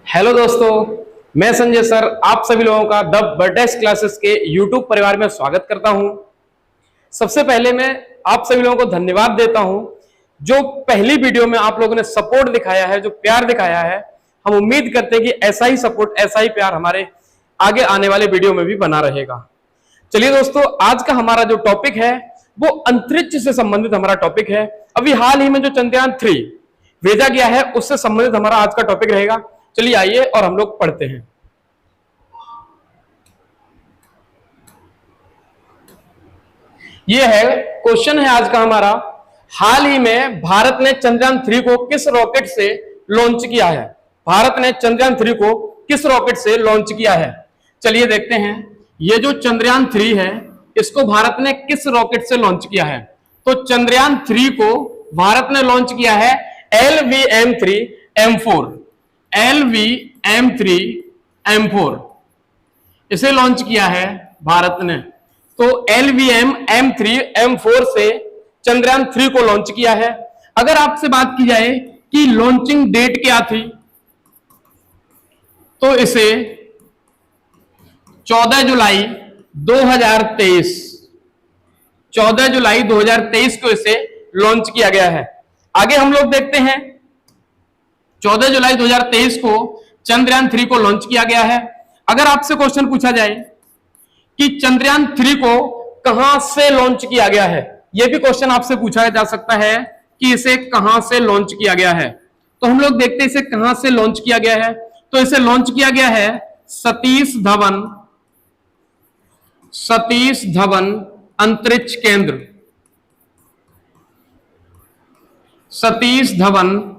Hello दोस्तों, मैं Sanjay sir आप सभी लोगों का द बर्टेक्स क्लासेस के यूट्यूब परिवार में स्वागत करता हूं। सबसे पहले मैं आप सभी लोगों को धन्यवाद देता हूं जो पहली वीडियो में आप लोगों ने सपोर्ट दिखाया है, जो प्यार दिखाया है। हम उम्मीद करते हैं कि ऐसा ही सपोर्ट, ऐसा ही प्यार हमारे आगे आने वाले वीडियो में भी बना रहेगा। चलिए दोस्तों, आज का हमारा जो टॉपिक है वो अंतरिक्ष से संबंधित हमारा टॉपिक है। अभी हाल ही में जो चंद्रयान 3 भेजा गया है उससे संबंधित हमारा आज का टॉपिक रहेगा। चलिए आइए और हम लोग पढ़ते हैं। यह है क्वेश्चन है आज का हमारा। हाल ही में भारत ने चंद्रयान 3 को किस रॉकेट से लॉन्च किया है? भारत ने चंद्रयान 3 को किस रॉकेट से लॉन्च किया है? चलिए देखते हैं। यह जो चंद्रयान 3 है इसको भारत ने किस रॉकेट से लॉन्च किया है? तो चंद्रयान 3 को भारत ने लॉन्च किया है LVM-3M4। LVM-3M4 इसे लॉन्च किया है भारत ने। तो LVM-M3M4 से चंद्रयान 3 को लॉन्च किया है। अगर आपसे बात की जाए कि लॉन्चिंग डेट क्या थी, तो इसे 14 जुलाई 2023 को इसे लॉन्च किया गया है। आगे हम लोग देखते हैं। 14 जुलाई 2023 को चंद्रयान 3 को लॉन्च किया गया है। अगर आपसे क्वेश्चन पूछा जाए कि चंद्रयान 3 को कहां से लॉन्च किया गया है, यह भी क्वेश्चन आपसे पूछा जा सकता है कि इसे कहां से लॉन्च किया गया है। तो हम लोग देखते हैं इसे कहां से लॉन्च किया गया है। तो इसे लॉन्च किया गया है सतीश धवन अंतरिक्ष केंद्र। सतीश धवन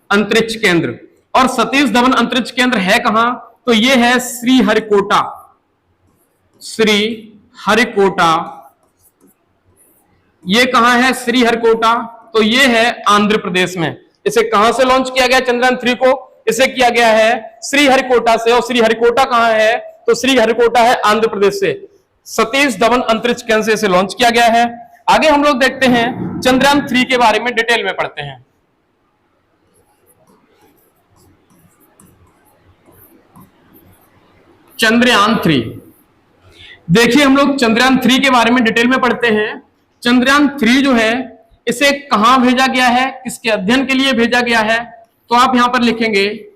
अंतरिक्ष केंद्र। और सतीश धवन अंतरिक्ष केंद्र है कहां? तो यह है श्रीहरिकोटा। ये कहां है? श्रीहरिकोटा। तो ये है आंध्र प्रदेश में। इसे कहां से लॉन्च किया गया चंद्रयान 3 को? इसे किया गया है श्रीहरिकोटा से। और श्रीहरिकोटा कहां है? तो श्रीहरिकोटा है आंध्र प्रदेश से। सतीश धवन अंतरिक्ष केंद्र से इसे लॉन्च किया गया है। आगे हम लोग देखते हैं चंद्रयान 3 के बारे में डिटेल में पढ़ते हैं। चंद्रयान 3 देखिए, हम लोग चंद्रयान 3 के बारे में डिटेल में पढ़ते हैं। चंद्रयान 3 जो है इसे कहां भेजा गया है, किसके अध्ययन के लिए भेजा गया है? तो आप यहां पर लिखेंगे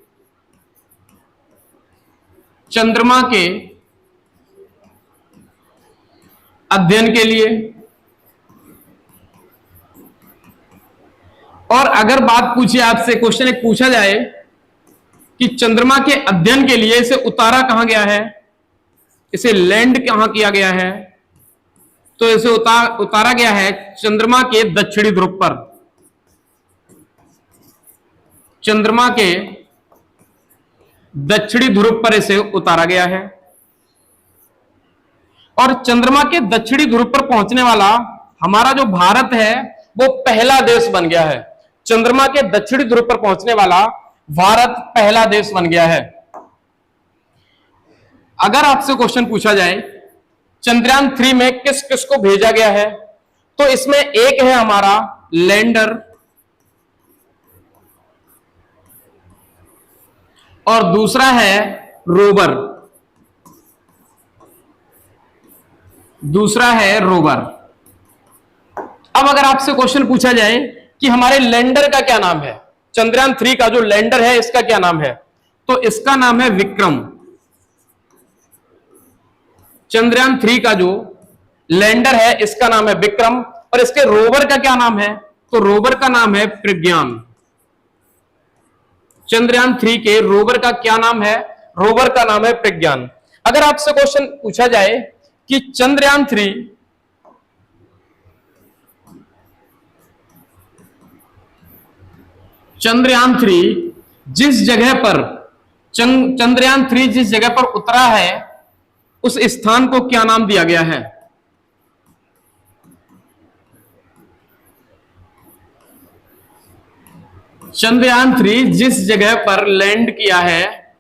चंद्रमा के अध्ययन के लिए। और अगर बात पूछिए आपसे, क्वेश्चन एक पूछा जाए कि चंद्रमा के अध्ययन के लिए इसे उतारा कहां गया है, इसे लैंड कहां किया गया है? तो इसे उतारा गया है चंद्रमा के दक्षिणी ध्रुव पर। चंद्रमा के दक्षिणी ध्रुव पर इसे उतारा गया है। और चंद्रमा के दक्षिणी ध्रुव पर पहुंचने वाला हमारा जो भारत है वो पहला देश बन गया है। चंद्रमा के दक्षिणी ध्रुव पर पहुंचने वाला भारत पहला देश बन गया है। अगर आपसे क्वेश्चन पूछा जाए चंद्रयान 3 में किस किस को भेजा गया है, तो इसमें एक है हमारा लैंडर और दूसरा है रोवर। अब अगर आपसे क्वेश्चन पूछा जाए कि हमारे लैंडर का क्या नाम है, चंद्रयान 3 का जो लैंडर है इसका क्या नाम है, तो इसका नाम है विक्रम। चंद्रयान 3 का जो लैंडर है इसका नाम है विक्रम। और इसके रोवर का क्या नाम है? तो रोवर का नाम है प्रज्ञान। चंद्रयान 3 के रोवर का क्या नाम है? रोवर का नाम है प्रज्ञान। अगर आपसे क्वेश्चन पूछा जाए कि चंद्रयान 3 जिस जगह पर उतरा है उस स्थान को क्या नाम दिया गया है? चंद्रयान 3 जिस जगह पर लैंड किया है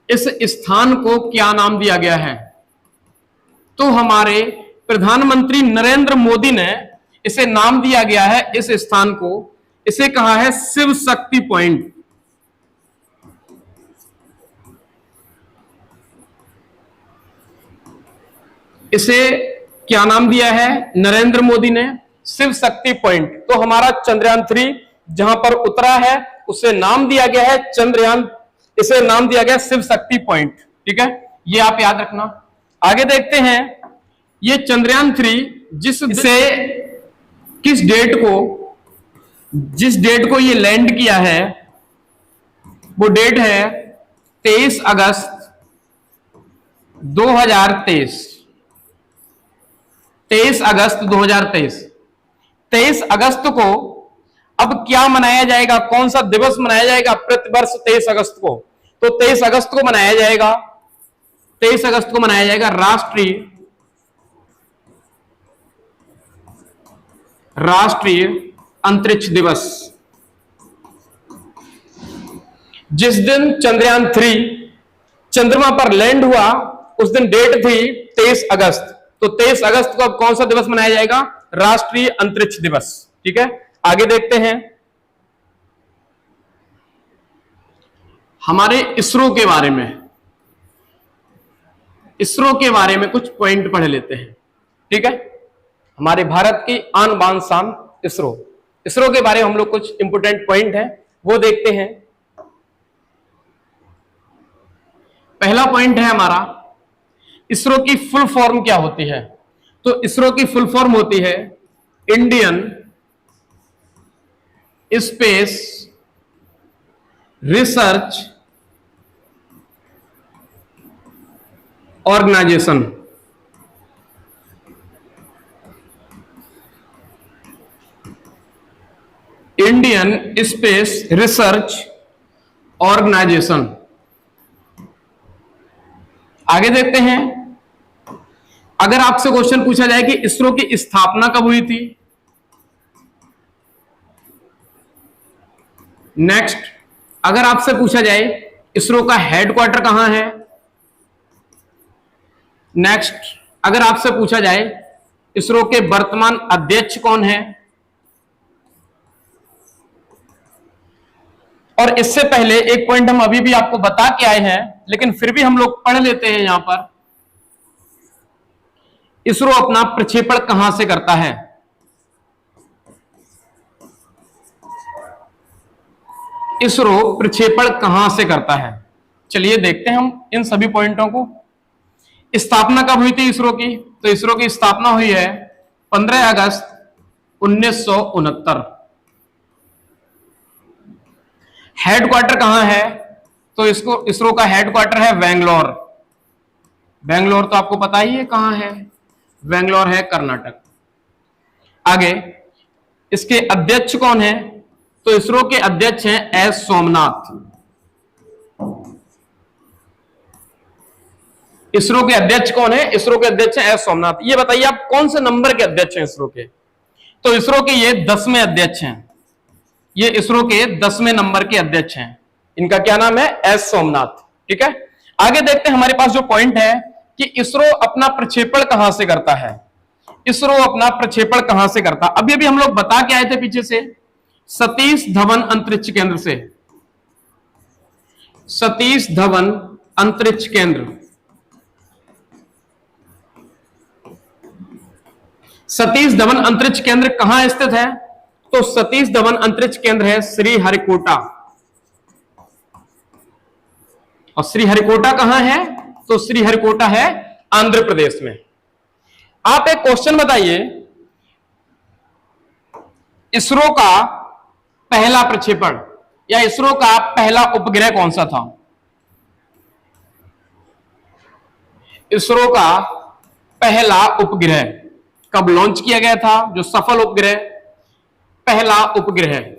इस स्थान को क्या नाम दिया गया है? तो हमारे प्रधानमंत्री नरेंद्र मोदी ने इसे नाम दिया गया है इस स्थान को। इसे कहा है शिव शक्ति पॉइंट। इसे क्या नाम दिया है नरेंद्र मोदी ने? शिव शक्ति पॉइंट। तो हमारा चंद्रयान 3 जहां पर उतरा है उसे नाम दिया गया है चंद्रयान, इसे नाम दिया गया शिव शक्ति पॉइंट। ठीक है, ये आप याद रखना। आगे देखते हैं, ये चंद्रयान 3 जिस डेट को ये लैंड किया है वो डेट है 23 अगस्त 2023। 23 अगस्त 2023। 23 अगस्त को अब क्या मनाया जाएगा, कौन सा दिवस मनाया जाएगा प्रतिवर्ष 23 अगस्त को? तो 23 अगस्त को मनाया जाएगा, 23 अगस्त को मनाया जाएगा राष्ट्रीय अंतरिक्ष दिवस। जिस दिन चंद्रयान 3 चंद्रमा पर लैंड हुआ उस दिन डेट थी 23 अगस्त। तो 23 अगस्त को अब कौन सा दिवस मनाया जाएगा? राष्ट्रीय अंतरिक्ष दिवस। ठीक है, आगे देखते हैं, हमारे इसरो के बारे में। इसरो के बारे में कुछ पॉइंट पढ़ लेते हैं। ठीक है, हमारे भारत की आन बान शान इसरो। इसरो के बारे में हम लोग कुछ इंपोर्टेंट पॉइंट है वो देखते हैं। पहला पॉइंट है हमारा, इसरो की फुल फॉर्म क्या होती है? तो इसरो की फुल फॉर्म होती है Indian Space Research Organisation. Indian Space Research Organisation. आगे देखते हैं, अगर आपसे क्वेश्चन पूछा जाए कि इसरो की स्थापना कब हुई थी? नेक्स्ट, अगर आपसे पूछा जाए इसरो का हेडक्वार्टर कहां है? नेक्स्ट, अगर आपसे पूछा जाए इसरो के वर्तमान अध्यक्ष कौन है? और इससे पहले एक पॉइंट हम अभी भी आपको बता के आए हैं लेकिन फिर भी हम लोग पढ़ लेते हैं यहां पर, इसरो अपना प्रक्षेपण कहां से करता है? इसरो प्रक्षेपण कहां से करता है? चलिए देखते हैं हम इन सभी पॉइंटों को। स्थापना कब हुई थी इसरो की? तो इसरो की स्थापना हुई है 15 अगस्त 1969। हेडक्वार्टर कहां है? तो इसरो का हेडक्वार्टर है बेंगलोर। बेंगलोर तो आपको पता ही है कहां है, बेंगलोर है कर्नाटक। आगे, इसके अध्यक्ष कौन है? तो इसरो के अध्यक्ष हैं एस सोमनाथ। इसरो के अध्यक्ष कौन है? इसरो के अध्यक्ष हैं एस सोमनाथ। ये बताइए आप कौन से नंबर के अध्यक्ष हैं इसरो के? तो इसरो के ये 10वें अध्यक्ष हैं। ये इसरो के 10वें नंबर के अध्यक्ष हैं। इनका क्या नाम है? एस सोमनाथ। ठीक है, आगे देखते हैं हमारे पास जो पॉइंट है कि इसरो अपना प्रक्षेपण कहां से करता है? इसरो अपना प्रक्षेपण कहां से करता? अभी अभी हम लोग बता के आए थे पीछे से, सतीश धवन अंतरिक्ष केंद्र से। सतीश धवन अंतरिक्ष केंद्र। सतीश धवन अंतरिक्ष केंद्र कहां स्थित है? तो सतीश धवन अंतरिक्ष केंद्र है श्रीहरिकोटा। और श्रीहरिकोटा कहां है? तो श्रीहरिकोटा है आंध्र प्रदेश में। आप एक क्वेश्चन बताइए, इसरो का पहला प्रक्षेपण या इसरो का पहला उपग्रह कौन सा था? इसरो का पहला उपग्रह कब लॉन्च किया गया था? जो सफल उपग्रह, पहला उपग्रह।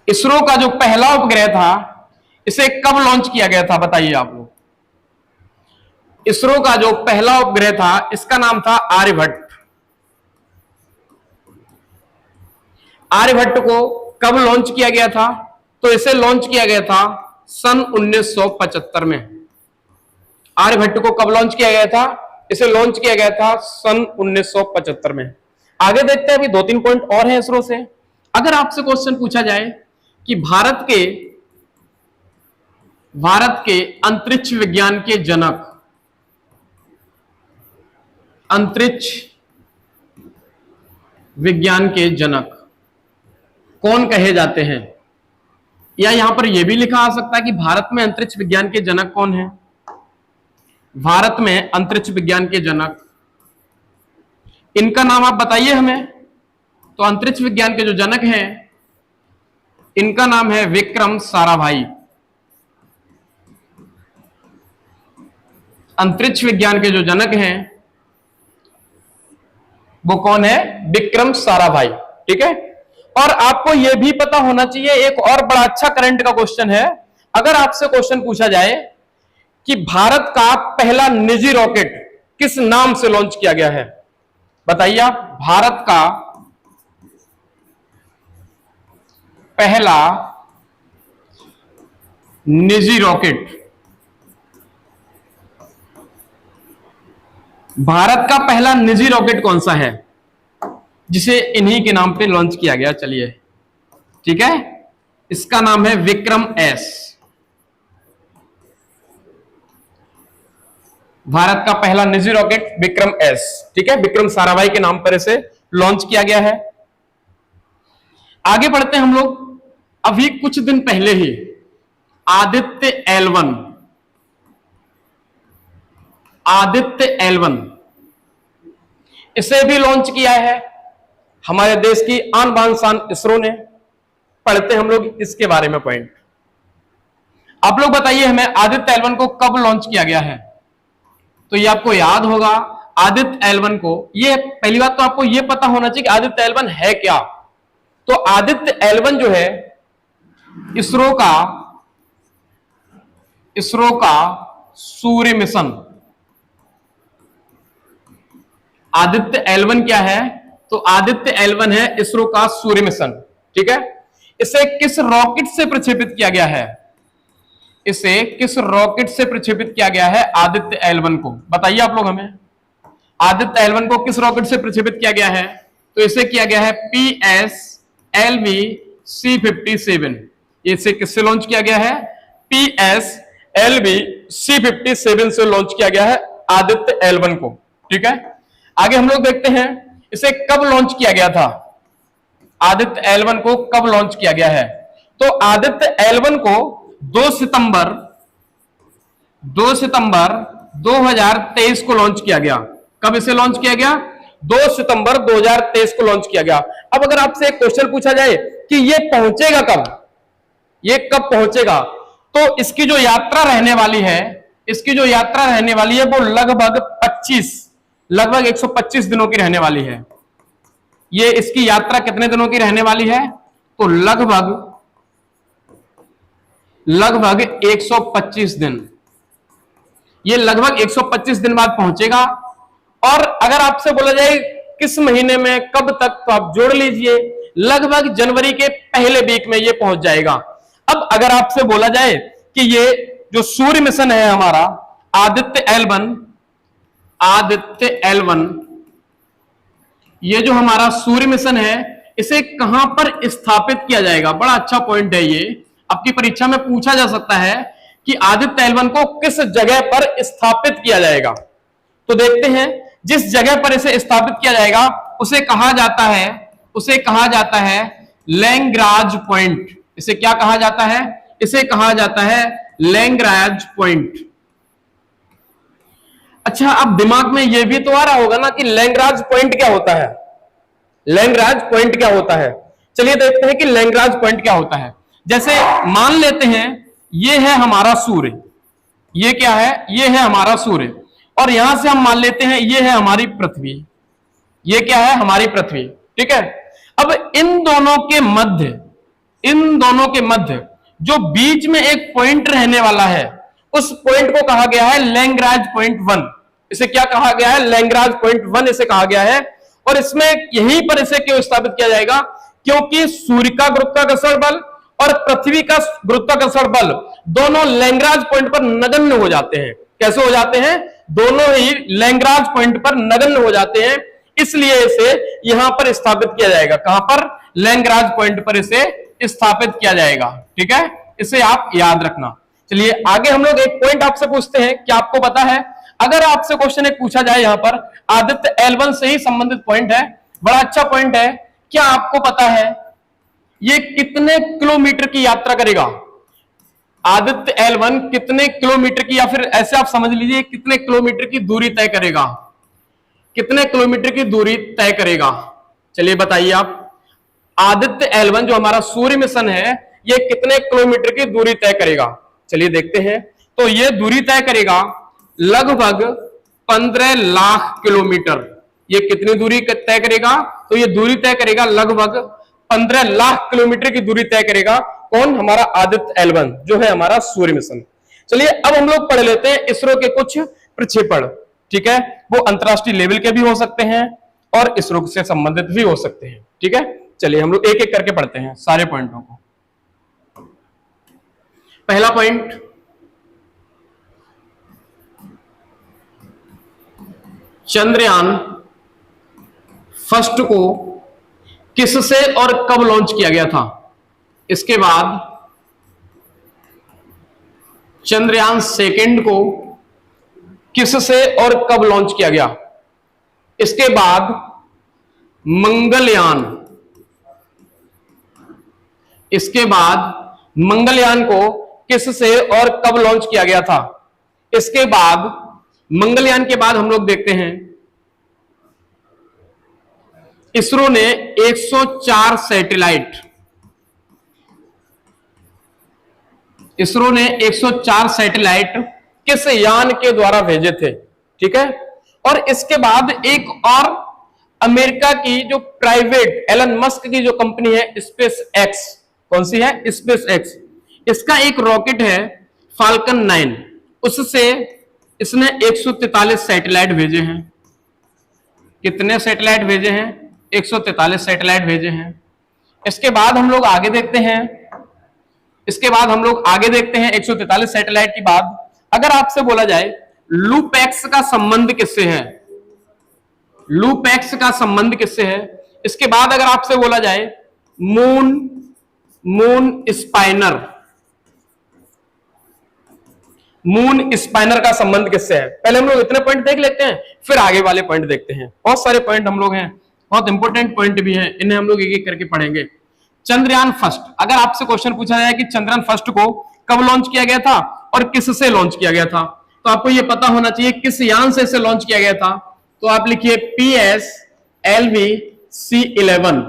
इसरो का जो पहला उपग्रह था इसे कब लॉन्च किया गया था बताइए आप लोग। इसरो का जो पहला उपग्रह था इसका नाम था आर्यभट्ट। आर्यभट्ट को कब लॉन्च किया गया था? तो इसे लॉन्च किया गया था सन 1975 में। आर्यभट्ट को कब लॉन्च किया गया था? इसे लॉन्च किया गया था सन 1975 में। आगे देखते हैं, अभी 2-3 पॉइंट और हैं इसरो से। अगर आपसे क्वेश्चन पूछा जाए कि भारत के भारत के अंतरिक्ष विज्ञान के जनक, अंतरिक्ष विज्ञान के जनक कौन कहे जाते हैं? या यहां पर यह भी लिखा आ सकता है कि भारत में अंतरिक्ष विज्ञान के जनक कौन है? भारत में अंतरिक्ष विज्ञान के जनक, इनका नाम आप बताइए हमें। तो अंतरिक्ष विज्ञान के जो जनक हैं, इनका नाम है विक्रम साराभाई। अंतरिक्ष विज्ञान के जो जनक हैं वो कौन है? विक्रम साराभाई। ठीक है। और आपको यह भी पता होना चाहिए, एक और बड़ा अच्छा करंट का क्वेश्चन है। अगर आपसे क्वेश्चन पूछा जाए कि भारत का पहला निजी रॉकेट किस नाम से लॉन्च किया गया है, बताइए आप। भारत का पहला निजी रॉकेट, भारत का पहला निजी रॉकेट कौन सा है जिसे इन्हीं के नाम पे लॉन्च किया गया? चलिए, ठीक है, इसका नाम है विक्रम एस। भारत का पहला निजी रॉकेट विक्रम एस। ठीक है, विक्रम साराभाई के नाम पर इसे लॉन्च किया गया है। आगे बढ़ते हैं हम लोग। अभी कुछ दिन पहले ही आदित्य L1, आदित्य L1 इसे भी लॉन्च किया है हमारे देश की आन बान शान इसरो ने। पढ़ते हम लोग इसके बारे में पॉइंट। आप लोग बताइए हमें, आदित्य L1 को कब लॉन्च किया गया है? तो ये आपको याद होगा, आदित्य L1 को, ये पहली बात तो आपको ये पता होना चाहिए कि आदित्य L1 है क्या। तो आदित्य L1 जो है इसरो का सूर्य मिशन। आदित्य L1 क्या है? तो आदित्य L1 है इसरो का सूर्य मिशन। ठीक है। इसे किस रॉकेट से प्रक्षेपित किया गया है? इसे किस रॉकेट से प्रक्षेपित किया गया है आदित्य L1 को? बताइए आप लोग हमें, आदित्य L1 को किस रॉकेट से प्रक्षेपित किया गया है? तो इसे किया गया है PSLV C57। इसे किससे लॉन्च किया गया है? PSLV C57 से लॉन्च किया गया है आदित्य L1 को। ठीक है। आगे हम लोग देखते हैं इसे कब लॉन्च किया गया था। आदित्य L1 को कब लॉन्च किया गया है? तो आदित्य L1 को 2 सितंबर 2023 को लॉन्च किया गया। कब इसे लॉन्च किया गया? 2 सितंबर 2023 को लॉन्च किया गया। अब अगर आपसे एक क्वेश्चन पूछा जाए कि ये पहुंचेगा कब, ये कब पहुंचेगा, तो इसकी जो यात्रा रहने वाली है, इसकी जो यात्रा रहने वाली है वो लगभग 125 दिनों की रहने वाली है। ये इसकी यात्रा कितने दिनों की रहने वाली है? तो लगभग 125 दिन। ये लगभग 125 दिन बाद पहुंचेगा। और अगर आपसे बोला जाए किस महीने में, कब तक, तो आप जोड़ लीजिए, लगभग जनवरी के पहले वीक में ये पहुंच जाएगा। अब अगर आपसे बोला जाए कि ये जो सूर्य मिशन है हमारा आदित्य L1, ये जो हमारा सूर्य मिशन है इसे कहां पर स्थापित किया जाएगा? बड़ा अच्छा पॉइंट है ये, आपकी परीक्षा में पूछा जा सकता है कि आदित्य L1 को किस जगह पर स्थापित किया जाएगा। तो देखते हैं, जिस जगह पर इसे स्थापित किया जाएगा उसे कहा जाता है लैंग्राज पॉइंट। इसे क्या कहा जाता है? इसे कहा जाता है लैंग्राज पॉइंट। अच्छा, अब दिमाग में यह भी तो आ रहा होगा ना कि लैंग्राज पॉइंट क्या होता है? लैंग्राज पॉइंट क्या होता है? चलिए देखते हैं कि लैंग्राज पॉइंट क्या होता है। जैसे मान लेते हैं ये है हमारा सूर्य, ये क्या है? ये है हमारा सूर्य, और यहां से हम मान लेते हैं ये है हमारी पृथ्वी। ये क्या है? हमारी पृथ्वी। ठीक है। अब इन दोनों के मध्य जो बीच में एक पॉइंट रहने वाला है, उस पॉइंट को कहा गया है लैंग्राज पॉइंट 1। इसे क्या कहा गया है? लैंग्राज पॉइंट 1 इसे कहा गया है। और इसमें यहीं पर इसे क्यों स्थापित किया जाएगा? क्योंकि सूर्य का गुरुत्वाकर्षण बल और पृथ्वी का गुरुत्वाकर्षण बल दोनों लैंग्राज पॉइंट पर नगण्य हो जाते हैं। कैसे हो जाते हैं? दोनों ही लैंग्राज पॉइंट पर नगण्य हो जाते हैं, इसलिए इसे यहां पर स्थापित किया जाएगा। कहां पर? लैंग्राज पॉइंट पर इसे स्थापित किया जाएगा। ठीक है, इसे आप याद रखना। चलिए आगे हम लोग एक पॉइंट आपसे पूछते हैं, क्या आपको पता है, अगर आपसे क्वेश्चन एक पूछा जाए यहां पर आदित्य L1 से ही संबंधित पॉइंट है, बड़ा अच्छा पॉइंट है, क्या आपको पता है ये कितने किलोमीटर की यात्रा करेगा? आदित्य L1 कितने किलोमीटर की, या फिर ऐसे आप समझ लीजिए कितने किलोमीटर की दूरी तय करेगा, कितने किलोमीटर की दूरी तय करेगा? चलिए बताइए आप, आदित्य L1 जो हमारा सूर्य मिशन है ये कितने किलोमीटर की दूरी तय करेगा? चलिए देखते हैं। तो ये दूरी तय करेगा लगभग 15 लाख किलोमीटर। ये कितनी दूरी तय करेगा? तो ये दूरी तय करेगा लगभग 15 लाख किलोमीटर की दूरी तय करेगा। कौन? हमारा आदित्य L1 जो है हमारा सूर्य मिशन। चलिए अब हम लोग पढ़ लेते हैं इसरो के कुछ प्रक्षेपण, ठीक है, वो अंतरराष्ट्रीय लेवल के भी हो सकते हैं और इसरो से संबंधित भी हो सकते हैं, ठीक है। चलिए हम लोग एक एक करके पढ़ते हैं सारे पॉइंटों को। पहला पॉइंट, चंद्रयान फर्स्ट को किससे और कब लॉन्च किया गया था? इसके बाद चंद्रयान सेकंड को किससे और कब लॉन्च किया गया? इसके बाद मंगलयान, इसके बाद मंगलयान को किससे और कब लॉन्च किया गया था? इसके बाद मंगलयान के बाद हम लोग देखते हैं इसरो ने 104 सैटेलाइट, इसरो ने 104 सैटेलाइट किस यान के द्वारा भेजे थे, ठीक है। और इसके बाद एक और अमेरिका की जो प्राइवेट एलन मस्क की जो कंपनी है स्पेस एक्स, कौन सी है? स्पेस एक्स, इसका एक रॉकेट है फाल्कन 9, उससे इसने 143 सैटेलाइट भेजे हैं। कितने सैटेलाइट भेजे हैं? 143 सैटेलाइट भेजे हैं। इसके बाद हम लोग आगे देखते हैं, इसके बाद हम लोग आगे देखते हैं 143 सैटेलाइट के बाद अगर आपसे बोला जाए लूपैक्स का संबंध किससे है, लूपैक्स का संबंध किससे है? इसके बाद अगर आपसे बोला जाए मून स्पाइनर, मून स्पाइनर का संबंध किससे है? पहले हम लोग इतने पॉइंट देख लेते हैं, फिर आगे वाले पॉइंट देखते हैं। बहुत सारे पॉइंट हम लोग हैं, बहुत इंपॉर्टेंट पॉइंट भी हैं, इन्हें हम लोग एक एक करके पढ़ेंगे। चंद्रयान फर्स्ट, अगर आपसे क्वेश्चन पूछा जाए कि चंद्रयान फर्स्ट को कब लॉन्च किया गया था और किससे लॉन्च किया गया था, तो आपको यह पता होना चाहिए किस यान से इसे लॉन्च किया गया था। तो आप लिखिए PSLV-C11,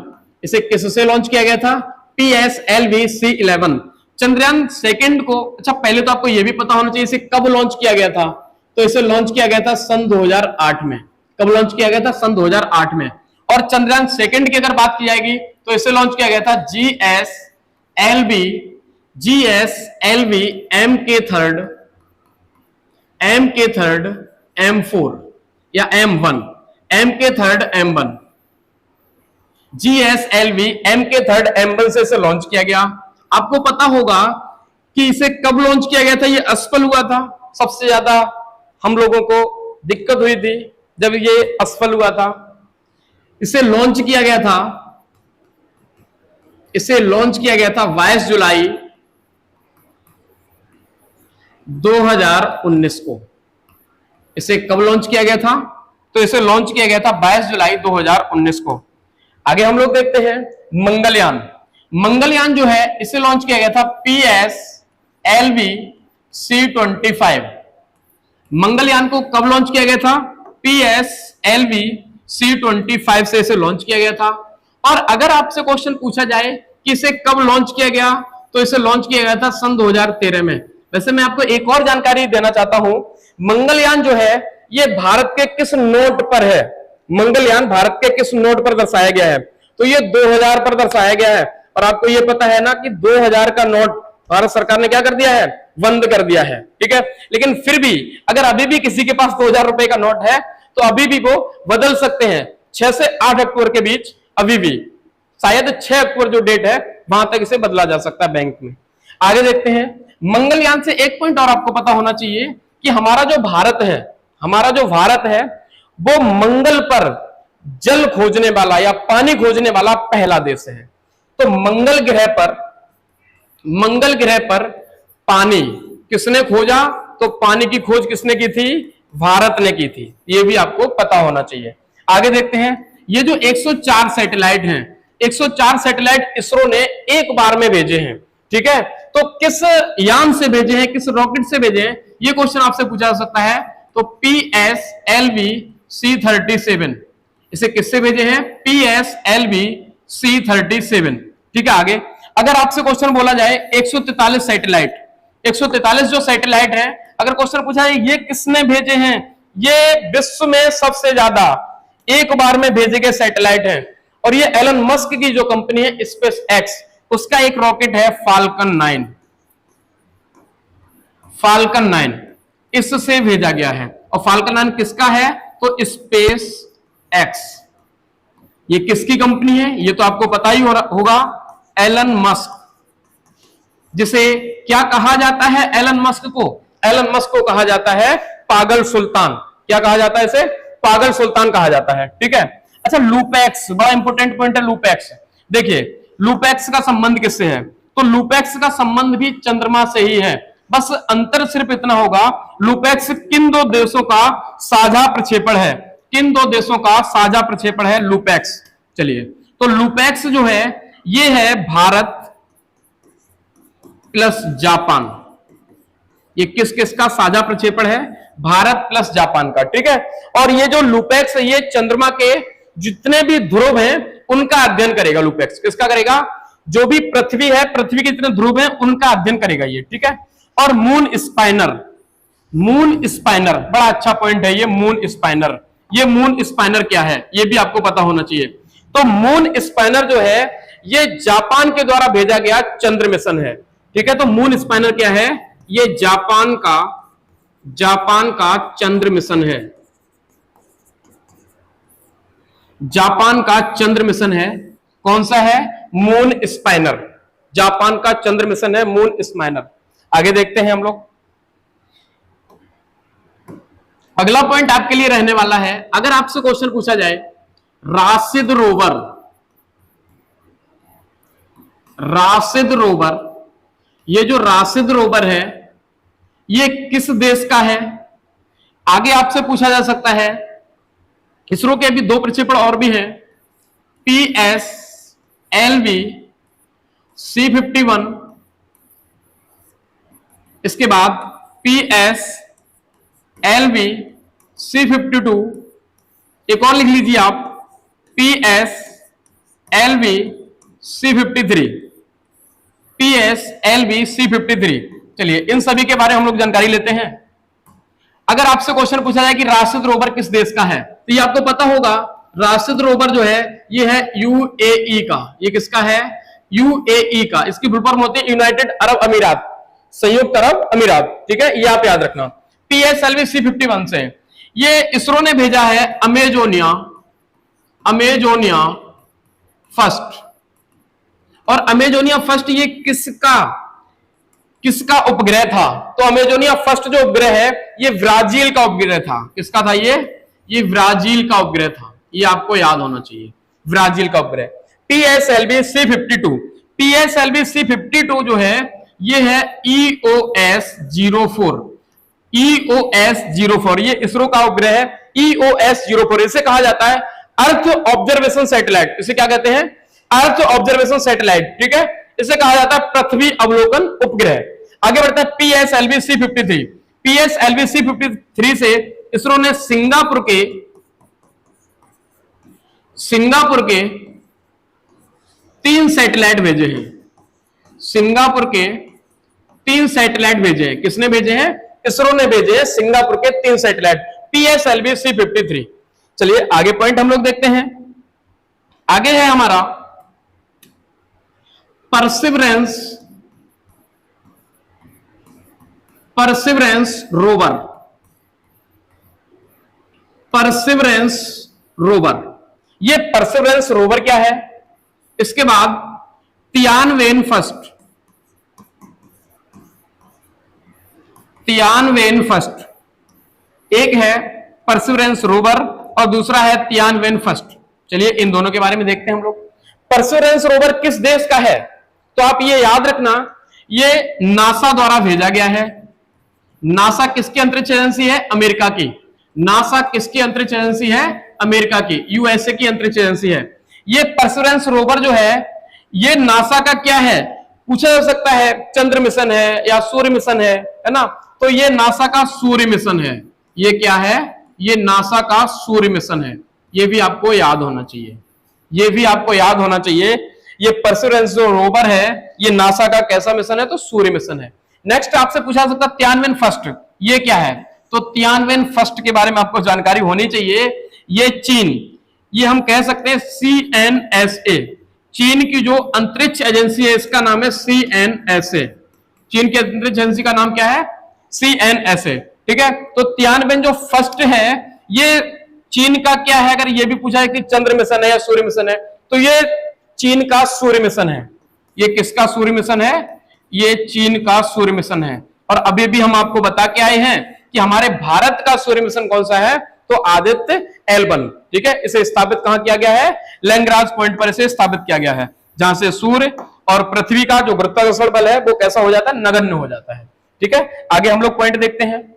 इसे किससे लॉन्च किया गया था? PSLV-C11। चंद्रयान सेकंड को, अच्छा पहले तो आपको यह भी पता होना चाहिए इसे कब लॉन्च किया गया था, तो इसे लॉन्च किया गया था सन 2008 में। कब लॉन्च किया गया था? सन 2008 में। और चंद्रयान सेकंड की अगर बात की जाएगी तो इसे लॉन्च किया गया था GSLV MK3 M4 या M1, MK3 M1, GSLV MK3 M1 से इसे लॉन्च किया गया। आपको पता होगा कि इसे कब लॉन्च किया गया था? ये असफल हुआ था, सबसे ज्यादा हम लोगों को दिक्कत हुई थी जब ये असफल हुआ था। इसे लॉन्च किया गया था, इसे लॉन्च किया गया था 22 जुलाई 2019 को। इसे कब लॉन्च किया गया था? तो इसे लॉन्च किया गया था 22 जुलाई 2019 को। आगे हम लोग देखते हैं मंगलयान। मंगलयान जो है इसे लॉन्च किया गया था PSLV-C25। मंगलयान को कब लॉन्च किया गया था? PSLV-C25 से इसे लॉन्च किया गया था। और अगर आपसे क्वेश्चन पूछा जाए कि इसे कब लॉन्च किया गया, तो इसे लॉन्च किया गया था सन 2013 में। वैसे मैं आपको एक और जानकारी देना चाहता हूं, मंगलयान जो है ये भारत के किस नोट पर है? मंगलयान भारत के किस नोट पर दर्शाया गया है? तो ये 2000 पर दर्शाया गया है। और आपको ये पता है ना कि 2000 का नोट भारत सरकार ने क्या कर दिया है? बंद कर दिया है, ठीक है। लेकिन फिर भी अगर अभी भी किसी के पास 2000 रुपए का नोट है तो अभी भी वो बदल सकते हैं 6 से 8 अक्टूबर के बीच, अभी भी शायद 6 अक्टूबर जो डेट है वहां तक इसे बदला जा सकता है बैंक में। आगे देखते हैं मंगलयान से एक पॉइंट और आपको पता होना चाहिए कि हमारा जो भारत है वो मंगल पर जल खोजने वाला या पानी खोजने वाला पहला देश है। तो मंगल ग्रह पर पानी किसने खोजा? तो पानी की खोज किसने की थी? भारत ने की थी। ये भी आपको पता होना चाहिए। आगे देखते हैं, ये जो 104 सैटेलाइट हैं, 104 सैटेलाइट इसरो ने एक बार में भेजे हैं, ठीक है। तो किस यान से भेजे हैं, किस रॉकेट से भेजे हैं, ये क्वेश्चन आपसे पूछा जा सकता है। तो PSLV C-37, इसे किससे भेजे हैं? PSLV C-37, ठीक है। आगे अगर आपसे क्वेश्चन बोला जाए 143 सैटेलाइट, 143 जो सैटेलाइट है, अगर क्वेश्चन पूछा जाए ये किसने भेजे हैं, ये विश्व में सबसे ज्यादा एक बार में भेजे गए सैटेलाइट हैं, और ये एलन मस्क की जो कंपनी है स्पेस एक्स, उसका एक रॉकेट है फाल्कन 9, फाल्कन 9 इससे भेजा गया है। और फाल्कन 9 किसका है? तो स्पेस एक्स। ये किसकी कंपनी है? ये तो आपको पता ही होगा, एलन मस्क। जिसे क्या कहा जाता है एलन मस्क को? एलन मस्क को कहा जाता है पागल सुल्तान। क्या कहा जाता है इसे? पागल सुल्तान कहा जाता है, ठीक है। अच्छा, लूपेक्स बड़ा इंपॉर्टेंट पॉइंट है। लूपेक्स देखिए, लूपेक्स का संबंध किससे है? तो लूपेक्स का संबंध भी चंद्रमा से ही है। बस अंतर सिर्फ इतना होगा, लूपेक्स किन दो देशों का साझा प्रक्षेपण है? किन दो देशों का साझा प्रक्षेपण है लूपेक्स? चलिए, तो लूपेक्स जो है ये है भारत प्लस जापान। ये किस किस का साझा प्रक्षेपण है? भारत प्लस जापान का, ठीक है। और ये जो लूपेक्स है ये चंद्रमा के जितने भी ध्रुव हैं उनका अध्ययन करेगा। लूपेक्स किसका करेगा? जो भी पृथ्वी है, पृथ्वी के जितने ध्रुव हैं उनका अध्ययन करेगा ये, ठीक है। और मून स्पाइनर, मून स्पाइनर बड़ा अच्छा पॉइंट है ये मून स्पाइनर। ये मून स्पाइनर क्या है ये भी आपको पता होना चाहिए। तो मून स्पाइनर जो है ये जापान के द्वारा भेजा गया चंद्र मिशन है, ठीक है। तो मून स्पाइनर क्या है? ये जापान का चंद्र मिशन है, जापान का चंद्र मिशन है। कौन सा है? मून स्पाइनर, जापान का चंद्र मिशन है मून स्पाइनर। आगे देखते हैं हम लोग। अगला पॉइंट आपके लिए रहने वाला है, अगर आपसे क्वेश्चन पूछा जाए राशिद रोवर, राशिद रोवर, ये जो राशिद रोवर है ये किस देश का है? आगे आपसे पूछा जा सकता है, इसरो के अभी दो प्रक्षेपण और भी हैं, PSLV C-51, इसके बाद PSLV C-52, एक और लिख लीजिए आप PSLV C-53, PSLV C-53। चलिए इन सभी के बारे में हम लोग जानकारी लेते हैं। अगर आपसे क्वेश्चन पूछा जाए कि राशिद रोवर किस देश का है, तो ये आपको पता होगा, राशिद रोवर जो है ये है UAE का। ये किसका है? UAE का। इसकी फुल फॉर्म होती है यूनाइटेड अरब अमीरात, संयुक्त अरब अमीरात, ठीक है। ये आप याद रखना। PSLV C-51 से ये इसरो ने भेजा है अमेजोनिया फर्स्ट। और अमेजोनिया फर्स्ट ये किसका उपग्रह था? तो अमेजोनिया फर्स्ट जो उपग्रह है ये ब्राजील का उपग्रह था। किसका था ये ब्राजील का उपग्रह था। ये आपको याद होना चाहिए, ब्राजील का उपग्रह। PSLV C-52, PSLV C-52 जो है ये है EOS-04, EOS-04, ये इसरो का उपग्रह है EOS-04। इसे कहा जाता है अर्थ ऑब्जर्वेशन सैटेलाइट। इसे क्या कहते हैं? अर्थ ऑब्जर्वेशन सैटेलाइट, ठीक है। इसे कहा जाता है पृथ्वी अवलोकन उपग्रह। आगे बढ़ता है PSLV C-53, PSLV C-53 से इसरो ने सिंगापुर के 3 सैटेलाइट भेजे हैं। सिंगापुर के 3 सैटेलाइट भेजे हैं। किसने भेजे हैं? इसरो ने भेजे हैं सिंगापुर के 3 सैटेलाइट, PSLV C-53। चलिए आगे पॉइंट हम लोग देखते हैं। आगे है हमारा परसिवरेंस रोवर। ये परसिवरेंस रोवर क्या है? इसके बाद तियानवेन फर्स्ट, एक है परसिवरेंस रोवर और दूसरा है तियानवेन फर्स्ट। चलिए इन दोनों के बारे में देखते हैं हम लोग। परसिवरेंस रोवर किस देश का है? तो आप ये याद रखना, ये नासा द्वारा भेजा गया है, नासा किसकी अंतरिक्ष एजेंसी है? अमेरिका की। नासा किसकी अंतरिक्ष एजेंसी है? अमेरिका की, यूएसए की अंतरिक्ष एजेंसी है। ये परसेवरेंस रोवर जो है ये नासा का क्या है? पूछा जा सकता है चंद्र मिशन है या सूर्य मिशन है ना? तो ये नासा का सूर्य मिशन है। ये क्या है? ये नासा का सूर्य मिशन है। ये भी आपको याद होना चाहिए, ये भी आपको याद होना चाहिए। ये परसेवरेंस जो रोवर है ये नासा का कैसा मिशन है? तो सूर्य मिशन है। नेक्स्ट आपसे पूछा सकता है तियानवेन फर्स्ट, ये क्या है? तो तियानवेन फर्स्ट के बारे में आपको जानकारी होनी चाहिए। ये चीन, ये हम कह सकते हैं CNSA, चीन की जो अंतरिक्ष एजेंसी है इसका नाम है CNSA। चीन की अंतरिक्ष एजेंसी का नाम क्या है? CNSA। ठीक है, तो तियानवेन जो फर्स्ट है ये चीन का क्या है? अगर ये भी पूछा है कि चंद्र मिशन है या सूर्य मिशन है, तो ये चीन का सूर्य मिशन है। ये किसका सूर्य मिशन है? ये चीन का सूर्य मिशन है। और अभी भी हम आपको बता के आए हैं कि हमारे भारत का सूर्य मिशन कौन सा है? तो आदित्य L1। ठीक है, इसे स्थापित कहां किया गया है? लैग्रांज पॉइंट पर इसे स्थापित किया गया है, जहां से सूर्य और पृथ्वी का जो गुरुत्वाकर्षण बल है वो कैसा हो जाता है? नगण्य हो जाता है। ठीक है, आगे हम लोग पॉइंट देखते हैं।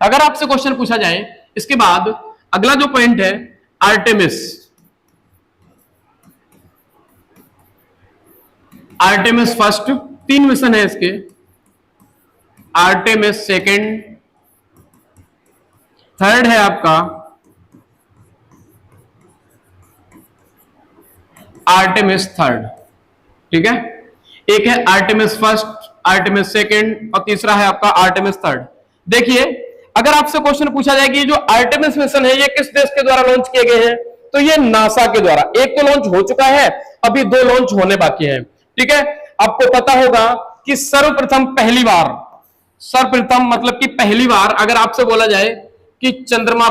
अगर आपसे क्वेश्चन पूछा जाए इसके बाद अगला जो पॉइंट है आर्टेमिस। आर्टेमिस फर्स्ट, 3 मिशन है इसके। आर्टेमिस सेकंड, थर्ड है आपका आर्टेमिस थर्ड। ठीक है, एक है आर्टेमिस फर्स्ट, आर्टेमिस सेकंड और तीसरा है आपका आर्टेमिस थर्ड। देखिए, अगर आपसे क्वेश्चन पूछा जाए कि जो आर्टेमिस मिशन है ये किस देश के द्वारा लॉन्च किए गए हैं? तो ये नासा के द्वारा। एक तो लॉन्च हो चुका है, अभी 2 लॉन्च होने बाकी हैं। ठीक है, आपको पता होगा कि सर्वप्रथम पहली बार, सर्वप्रथम मतलब कि पहली बार अगर आपसे बोला जाए कि चंद्रमा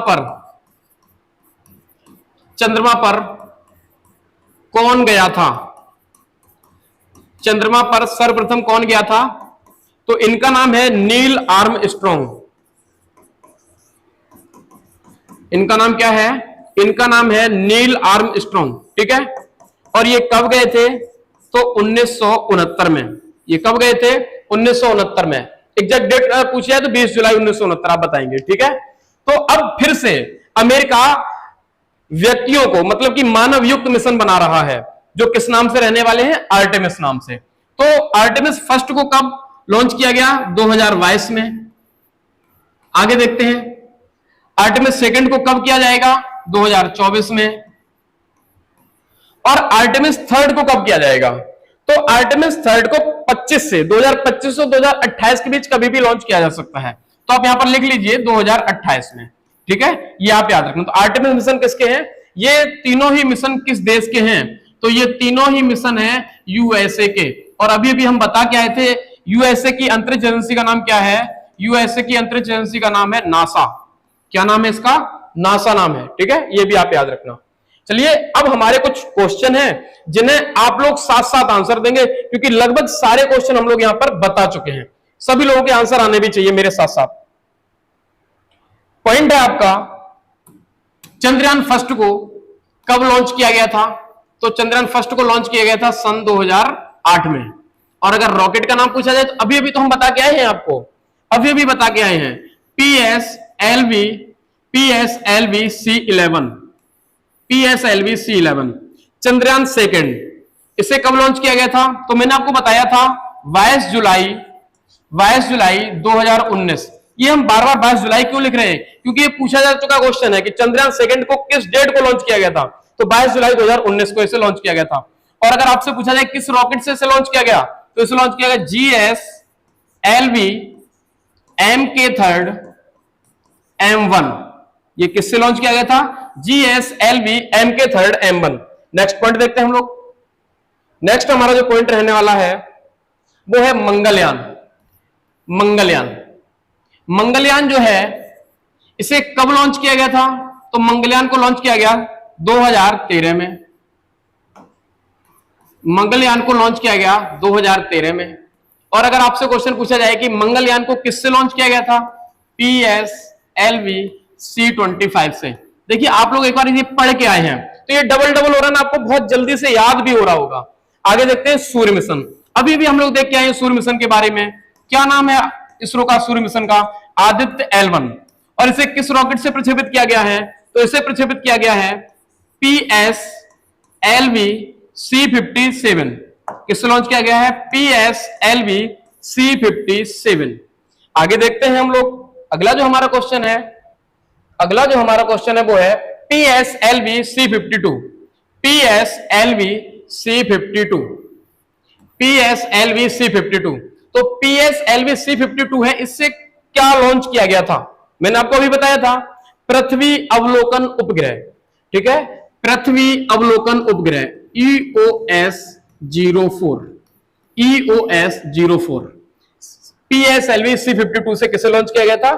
पर कौन गया था? चंद्रमा पर सर्वप्रथम कौन गया था? तो इनका नाम है नील आर्मस्ट्रॉन्ग। इनका नाम क्या है? इनका नाम है नील आर्मस्ट्रॉन्ग। ठीक है, और ये कब गए थे? तो 1969 में। ये कब गए थे? 1969 में। एग्जैक्ट डेट पूछा है तो 20 जुलाई 1969 आप बताएंगे। ठीक है, तो अब फिर से अमेरिका व्यक्तियों को मतलब कि मानव युक्त मिशन बना रहा है, जो किस नाम से रहने वाले हैं? आर्टेमिस नाम से। तो आर्टेमिस फर्स्ट को कब लॉन्च किया गया? 2022 में। आगे देखते हैं, आर्टेमिस सेकंड को कब किया जाएगा? 2024 में। और आर्टेमिस थर्ड को कब किया जाएगा? तो आर्टेमिस थर्ड को 2025 से 2028 के बीच कभी भी लॉन्च किया जा सकता है। तो आप यहां पर लिख लीजिए 2028 में। ठीक है, ये आप याद रखना। तो आर्टेमिस मिशन किसके हैं? ये तीनों ही मिशन किस देश के हैं? तो ये तीनों ही मिशन है यूएसए के। और अभी भी हम बता के आए थे यूएसए की अंतरिक्ष एजेंसी का नाम क्या है? यूएसए की अंतरिक्ष एजेंसी का नाम है नासा। क्या नाम है इसका? नासा नाम है। ठीक है, ये भी आप याद रखना। चलिए, अब हमारे कुछ क्वेश्चन हैं जिन्हें आप लोग साथ साथ आंसर देंगे, क्योंकि लगभग सारे क्वेश्चन हम लोग यहां पर बता चुके हैं। सभी लोगों के आंसर आने भी चाहिए मेरे साथ साथ। पॉइंट है आपका, चंद्रयान फर्स्ट को कब लॉन्च किया गया था? तो चंद्रयान फर्स्ट को लॉन्च किया गया था सन 2008 में। और अगर रॉकेट का नाम पूछा जाए तो अभी अभी तो हम बता के आए हैं आपको, अभी अभी बता के आए हैं, PSLV C11, PSLV-C11। Chandrayaan second, इसे कब लॉन्च किया गया था? तो मैंने आपको बताया था 22 जुलाई 2019। ये हम बार बार 22 जुलाई क्यों लिख रहे हैं? क्योंकि ये पूछा जा चुका क्वेश्चन है कि चंद्रयान सेकंड को किस डेट को लॉन्च किया गया था? तो 22 जुलाई 2019 को इसे लॉन्च किया गया था। और अगर आपसे पूछा जाए किस रॉकेट से इसे लॉन्च किया गया, तो इसे लॉन्च किया गया GSLV MK3 M1। ये किससे लॉन्च किया गया था? GSLV MK3 M1। Next point देखते हैं हम लोग। नेक्स्ट हमारा जो पॉइंट रहने वाला है वो है मंगलयान। मंगलयान जो है इसे कब लॉन्च किया गया था? तो मंगलयान को लॉन्च किया गया 2013 में। मंगलयान को लॉन्च किया गया 2013 में। और अगर आपसे क्वेश्चन पूछा जाए कि मंगलयान को किससे लॉन्च किया गया था? PSLV-C25 से। देखिए, आप लोग एक बार ये पढ़ के आए हैं तो ये डबल डबल हो रहा है ना, आपको बहुत जल्दी से याद भी हो रहा होगा। आगे देखते हैं सूर्य मिशन। अभी भी हम लोग देख के आए हैं सूर्य मिशन के बारे में। क्या नाम है इसरो का सूर्य मिशन का, आदित्य L1। और इसे किस रॉकेट से प्रक्षेपित किया गया है? तो इसे प्रक्षेपित किया गया है PSLV C57। किससे लॉन्च किया गया है? PSLV C57। आगे देखते हैं हम लोग। अगला जो हमारा क्वेश्चन है वो है PSLV C52। PSLV C52। PSLV C52। तो PSLV C52 है, इससे क्या लॉन्च किया गया था? मैंने आपको अभी बताया था, पृथ्वी अवलोकन उपग्रह। ठीक है, पृथ्वी अवलोकन उपग्रह EOS 04। EOS 04 PSLV C52 से किसे लॉन्च किया गया था?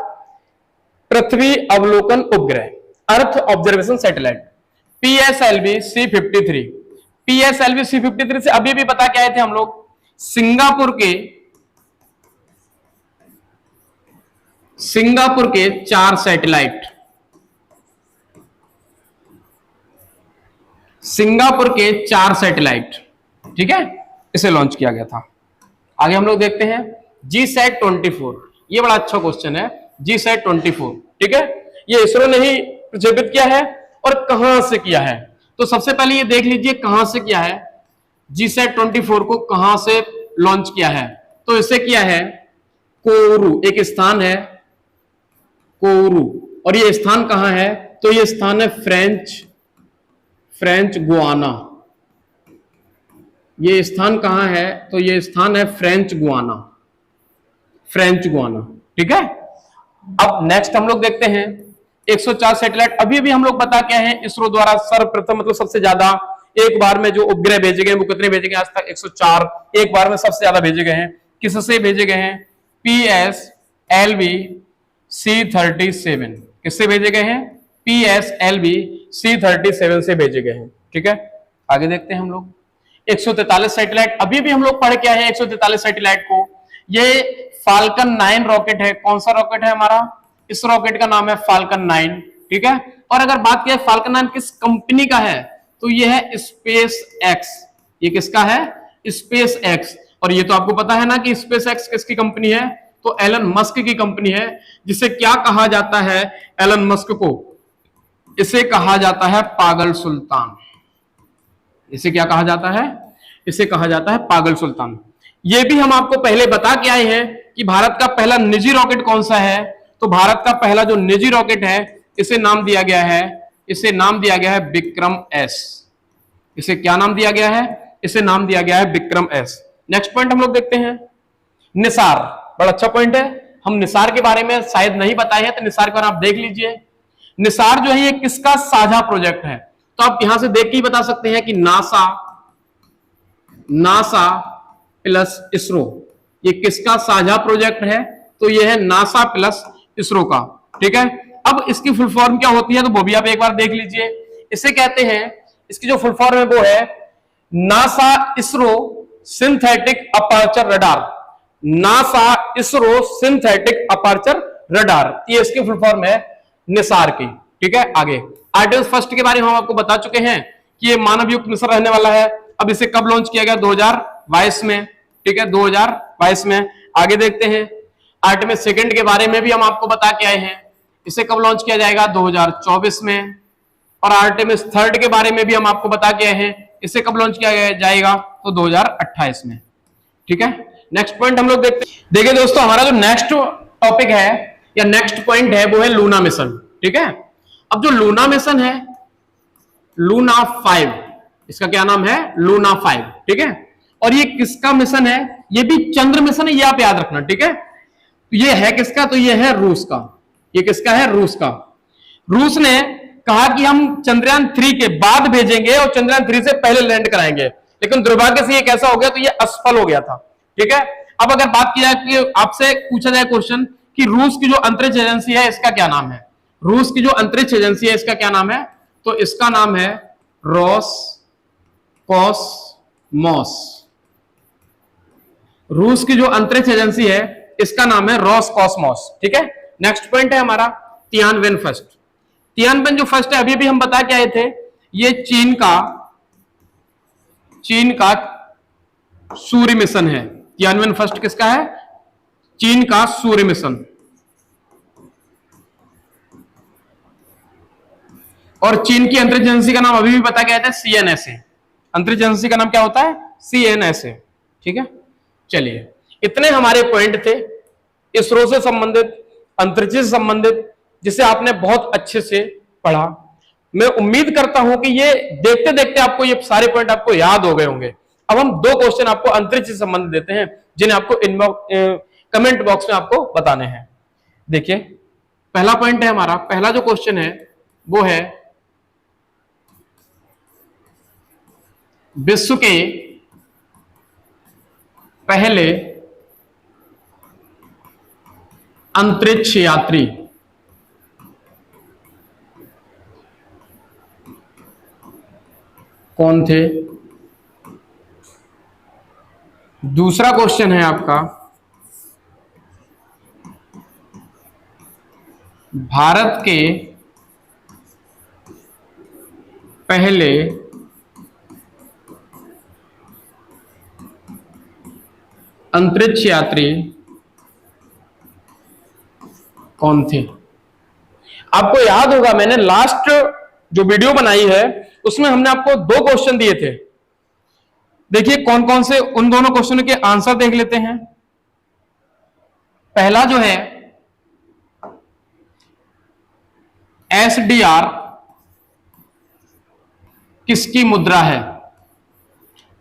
पृथ्वी अवलोकन उपग्रह, earth observation satellite, PSLV C53। PSLV C53 से अभी भी बता के आए थे हम लोग, सिंगापुर के 4 सैटेलाइट, सिंगापुर के 4 सैटेलाइट, ठीक है, इसे लॉन्च किया गया था। आगे हम लोग देखते हैं GSAT-24। ये बड़ा अच्छा क्वेश्चन है, GSAT-24। ठीक है, ये इसरो ने ही प्रक्षेपित किया है और कहां से किया है? तो सबसे पहले ये देख लीजिए कहां से किया है। GSAT-24 को कहां से लॉन्च किया है? तो इसे किया है कोरू, एक स्थान है कोरू। और ये स्थान कहां है? तो ये स्थान है फ्रेंच गुआना। ये स्थान कहां है? तो ये स्थान है फ्रेंच गुआना। ठीक है। अब नेक्स्ट हम लोग देखते हैं 104 सैटेलाइट। अभी भी हम लोग बता क्या है, इसरो द्वारा सर्वप्रथम मतलब सबसे ज्यादा एक बार में जो उपग्रह भेजे गए वो कितने भेजे गए आज तक? 104 एक बार में सबसे ज्यादा भेजे गए हैं। किससे भेजे गए हैं? PSLV C37। किससे भेजे गए हैं? PSLV C37 से भेजे गए हैं। ठीक है, आगे देखते हैं हम लोग 143 सैटेलाइट। अभी भी हम लोग पढ़ के आए हैं 143 सैटेलाइट को। ये फाल्कन 9 रॉकेट है। कौन सा रॉकेट है हमारा? इस रॉकेट का नाम है फाल्कन 9। ठीक है, और अगर बात किया फाल्कन 9 किस कंपनी का है, तो ये है स्पेस एक्स। ये किसका है? Space x. और ये तो आपको पता है ना कि स्पेस एक्स किसकी कंपनी है? तो एलन मस्क की कंपनी है। जिसे क्या कहा जाता है एलन मस्क को? इसे कहा जाता है पागल सुल्तान। इसे क्या कहा जाता है? इसे कहा जाता है पागल सुल्तान। ये भी हम आपको पहले बता के आए हैं कि भारत का पहला निजी रॉकेट कौन सा है। तो भारत का पहला जो निजी रॉकेट है, इसे नाम दिया गया है विक्रम एस। इसे क्या नाम दिया गया है? इसे नाम दिया गया है विक्रम एस। नेक्स्ट पॉइंट हम लोग देखते हैं निसार। बड़ा अच्छा पॉइंट है। हम निसार के बारे में शायद नहीं बताए हैं, तो निसार के बारे में आप देख लीजिए। निसार जो है ये किसका साझा प्रोजेक्ट है? तो आप यहां से देख के ही बता सकते हैं कि नासा प्लस इसरो, ये किसका साझा प्रोजेक्ट है? तो ये है नासा प्लस इसरो का। ठीक है, अब इसकी फुल फॉर्म क्या होती है तो वो भी आप एक बार देख लीजिए। इसे कहते हैं, इसकी जो फुल फॉर्म है वो है NASA ISRO synthetic aperture radar. NASA ISRO synthetic aperture radar, ये इसकी फुल फॉर्म है निसार की। ठीक है, आगे आर्टेमिस फर्स्ट के बारे में हम आपको बता चुके हैं कि ये मानव युक्त मिशन रहने वाला है। अब इसे कब लॉन्च किया गया? 2022 में। ठीक है, 2022 में। आगे देखते हैं आर्टेमिस सेकंड के बारे में भी हम आपको बता के आए हैं। इसे कब लॉन्च किया जाएगा? 2024 में। और आर्टेमिस थर्ड के बारे में भी हम आपको बता के आए हैं। इसे कब लॉन्च किया जाएगा? तो 2028 में। ठीक है, नेक्स्ट पॉइंट हम लोग देखते हैं। देखिए दोस्तों, हमारा जो नेक्स्ट टॉपिक है या नेक्स्ट पॉइंट है वो है लूना मिशन। ठीक है, अब जो लूना मिशन है, लूना 5, इसका क्या नाम है? लूना 5। ठीक है, और ये किसका मिशन है? ये भी चंद्र मिशन है, ये आप याद रखना। ठीक है, तो ये है किसका? तो ये है रूस का। ये किसका है? रूस का। रूस ने कहा कि हम चंद्रयान 3 के बाद भेजेंगे और चंद्रयान 3 से पहले लैंड कराएंगे, लेकिन दुर्भाग्य से ये कैसा हो गया? तो ये असफल हो गया था। ठीक है, अब अगर बात की जाए कि आपसे पूछा जाए क्वेश्चन कि रूस की जो अंतरिक्ष एजेंसी है इसका क्या नाम है? रूस की जो अंतरिक्ष एजेंसी है इसका क्या नाम है? तो इसका नाम है रोसकॉसमॉस। रूस की जो अंतरिक्ष एजेंसी है इसका नाम है रोसकॉसमॉस। ठीक है, नेक्स्ट पॉइंट है हमारा तियानवेन फर्स्ट। तियानवेन जो फर्स्ट है, अभी भी हम बता के आए थे, ये चीन का सूर्य मिशन है। तियानवेन फर्स्ट किसका है? चीन का सूर्य मिशन। और चीन की अंतरिक्ष एजेंसी का नाम अभी भी बताया गया था CNSA। अंतरिक्ष एजेंसी का नाम क्या होता है? CNSA। ठीक है, चलिए इतने हमारे पॉइंट थे इसरो से संबंधित, अंतरिक्ष से संबंधित, जिसे आपने बहुत अच्छे से पढ़ा। मैं उम्मीद करता हूं कि ये देखते देखते आपको ये सारे पॉइंट आपको याद हो गए होंगे। अब हम 2 क्वेश्चन आपको अंतरिक्ष से संबंधित देते हैं, जिन्हें आपको कमेंट बॉक्स में आपको बताने हैं। देखिए पहला पॉइंट है हमारा, पहला जो क्वेश्चन है वो है विश्व के पहले अंतरिक्ष यात्री कौन थे? दूसरा क्वेश्चन है आपका, भारत के पहले अंतरिक्ष यात्री कौन थे? आपको याद होगा मैंने लास्ट जो वीडियो बनाई है उसमें हमने आपको 2 क्वेश्चन दिए थे। देखिए कौन कौन से, उन दोनों क्वेश्चनों के आंसर देख लेते हैं। पहला जो है SDR किसकी मुद्रा है?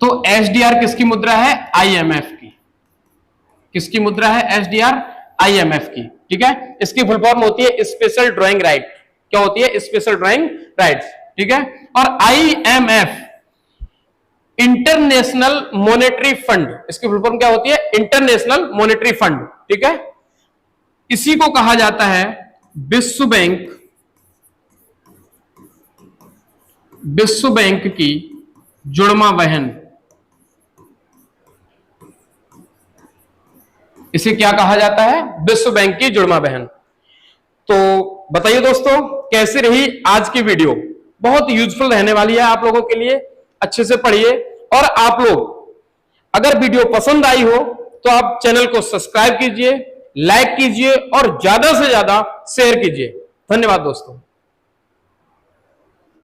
तो SDR किसकी मुद्रा है? IMF की। किसकी मुद्रा है? SDR IMF की। ठीक है, इसकी फुल फॉर्म होती है स्पेशल ड्राइंग राइट। क्या होती है? Special drawing rights. ठीक है, और IMF इंटरनेशनल मॉनेटरी फंड, इसकी फुल फॉर्म क्या होती है? International monetary fund. ठीक है, इसी को कहा जाता है विश्व बैंक। विश्व बैंक की जुड़वा बहन, इसे क्या कहा जाता है? विश्व बैंक की जुड़वा बहन। तो बताइए दोस्तों कैसी रही आज की वीडियो? बहुत यूजफुल रहने वाली है आप लोगों के लिए, अच्छे से पढ़िए। और आप लोग अगर वीडियो पसंद आई हो तो आप चैनल को सब्सक्राइब कीजिए, लाइक कीजिए और ज्यादा से ज्यादा शेयर कीजिए। धन्यवाद दोस्तों।